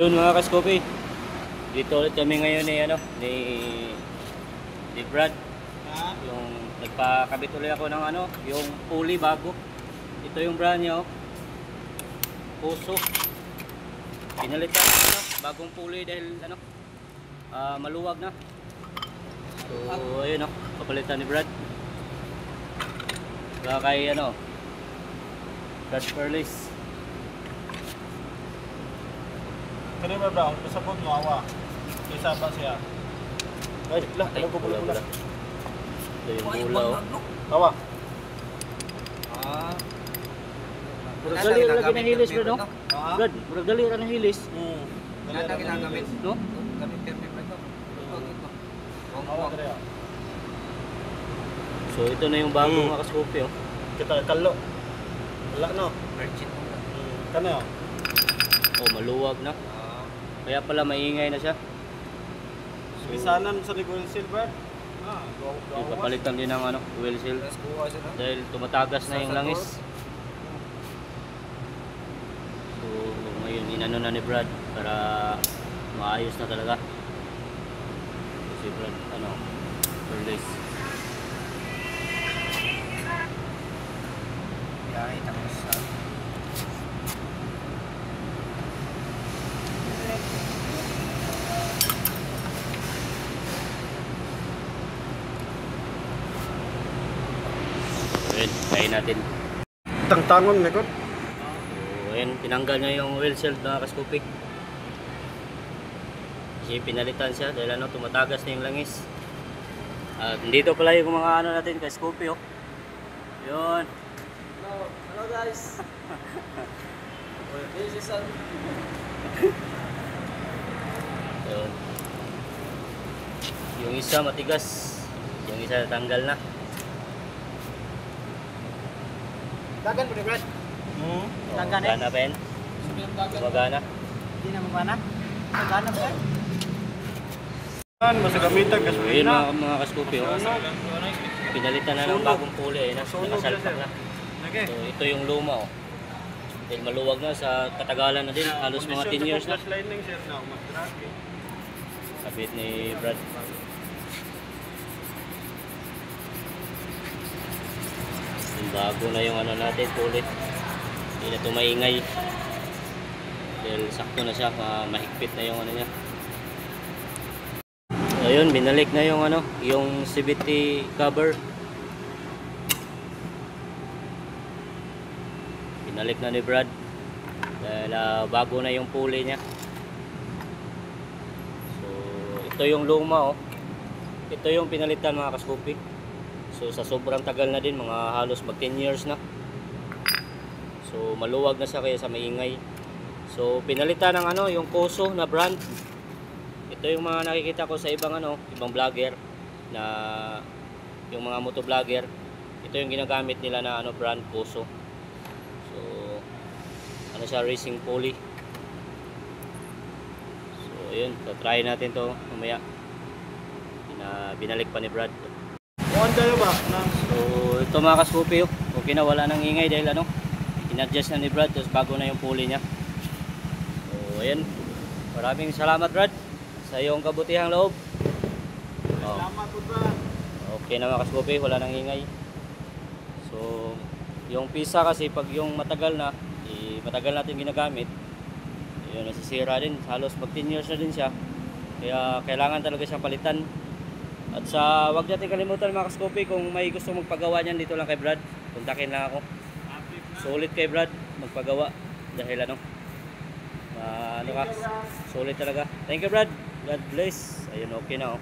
Yun mga kaskopi, dito ulit kami ngayon ni Brad. Yung nagpakabit ulit ako ng yung pulley bago. Ito yung brand niya, Puso. Pinalitan ko bagong pulley dahil maluwag na. So ayun papalitan ni Brad. Saka kay Brad Perlis. Kani ba bro, pasabot mo awa. Isa pa siya. Ay, alam ko pula. Ito yung bulaw. Awa. Murag dali lagi na hilis bro, no? Brad, murag dali ra na hilis. Nata ginagamit, no? Gamit permi pa ito. Awa dere. So ito na yung bagong mga kaskopi, oh. Kita kalo. Wala no. Virgin. Kana. Oh, maluwag na. Kaya pala maingay na siya. So, Bisanan sa Ligol Silver. Ipapalitan din ng oil seal. Dahil tumatagas na yung langis. So ngayon inano na ni Brad para maayos na talaga. Si Brad Perlis. Yay, tapos Kain natin. Tangtangon ni ko. So ayan, tinanggal niya yung oil seal na kaskopi. Kasi pinalitan siya dahil tumatagas na yung langis. At dito pala yung mga natin kaskopi, oh. Yun. Hello guys. This is Yun. Yung isa matigas, yung isa natanggal na. Dagan po ni Brad. Dagan Magana pa yan. Magana. Hindi na magana. Magana po eh. Mas gamitan So yun gasolina. mga kaskopi, oh. Pinalitan na ng bagong kulay, nakasalpak na. So ito yung luma, oh. Dahil maluwag na sa katagalan na din, halos mga 10 years na. Kabit ni Brad. Yung bago na yung natin, kulit. Hindi na ito maingay. Dahil sakto na siya, mahigpit na yung niya. So ayun, binalik na yung yung CVT cover. Binalik na ni Brad. Dahil bago na yung pulley niya. So ito yung luma, oh. Ito yung pinalitan mga kaskopi. So sa sobrang tagal na din, mga halos mag 10 years na. So maluwag na siya kaya sa maingay. So pinalitan ng yung Koso na brand. Ito yung mga nakikita ko sa ibang ibang vlogger na yung mga motovlogger. Ito yung ginagamit nila na brand Koso. So siya, racing pulley. So ayun, try natin to mamaya. Binalik pa ni Brad. Honda ba? So ito mga kaskopi, okay na, wala nang ingay dahil in-adjust na ni Brad, tapos bago na yung pulley niya. So ayan, maraming salamat Brad sa iyong kabutihang loob. Salamat po ba? Okay na mga kaskopi, wala nang ingay. So yung pisa kasi pag yung matagal natin ginagamit, yun, nasisira din, halos mag 10 years na din siya. Kaya kailangan talaga siyang palitan. At wag natin kalimutan mga kaskopi, kung may gusto magpagawa niyan, dito lang kay Brad, kontakin lang ako. Sulit kay Brad magpagawa dahil sulit talaga. Thank you Brad, God bless. Ayun, okay na, oh.